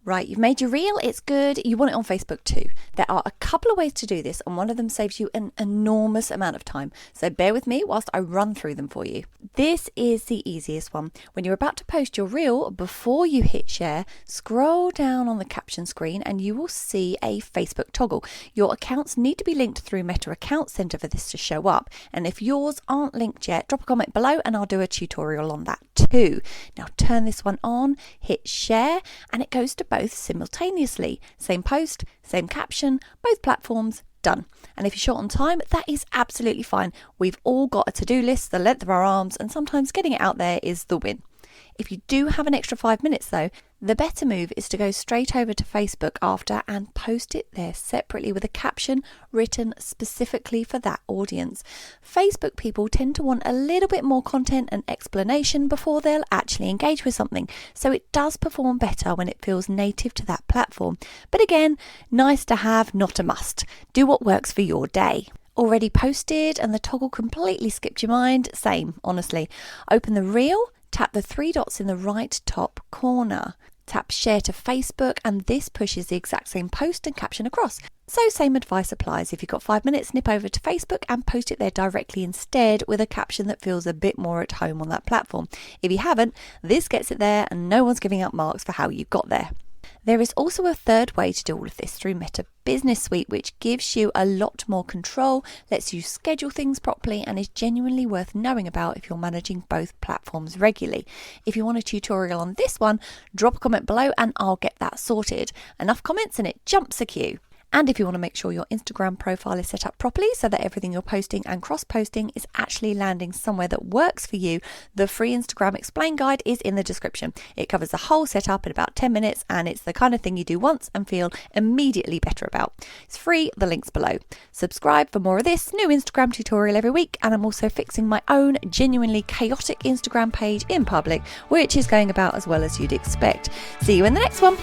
Right, you've made your reel, it's good, you want it on Facebook too. There are a couple of ways to do this, and one of them saves you an enormous amount of time. So bear with me whilst I run through them for you. This is the easiest one. When you're about to post your reel, before you hit share, scroll down on the caption screen and you will see a Facebook toggle. Your accounts need to be linked through Meta Account Center for this to show up. And if yours aren't linked yet, drop a comment below and I'll do a tutorial on that too. Now turn this one on, hit share, and it goes to both simultaneously. Same post, same caption, both platforms, done. And if you're short on time, that is absolutely fine. We've all got a to-do list the length of our arms, and sometimes getting it out there is the win. If you do have an extra 5 minutes though, the better move is to go straight over to Facebook after and post it there separately with a caption written specifically for that audience. Facebook people tend to want a little bit more content and explanation before they'll actually engage with something, so it does perform better when it feels native to that platform. But again, nice to have, not a must. Do what works for your day. Already posted and the toggle completely skipped your mind? Same, honestly. Open the reel, tap the 3 dots in the right top corner. Tap share to Facebook and this pushes the exact same post and caption across. So same advice applies. If you've got 5 minutes, nip over to Facebook and post it there directly instead with a caption that feels a bit more at home on that platform. If you haven't, this gets it there and no one's giving up marks for how you got there. There is also a third way to do all of this through Meta Business Suite, which gives you a lot more control, lets you schedule things properly, and is genuinely worth knowing about if you're managing both platforms regularly. If you want a tutorial on this one, drop a comment below and I'll get that sorted. Enough comments and it jumps a queue. And if you want to make sure your Instagram profile is set up properly so that everything you're posting and cross-posting is actually landing somewhere that works for you, the free Instagram Explain guide is in the description. It covers the whole setup in about 10 minutes and it's the kind of thing you do once and feel immediately better about. It's free, the link's below. Subscribe for more of this new Instagram tutorial every week, and I'm also fixing my own genuinely chaotic Instagram page in public, which is going about as well as you'd expect. See you in the next one.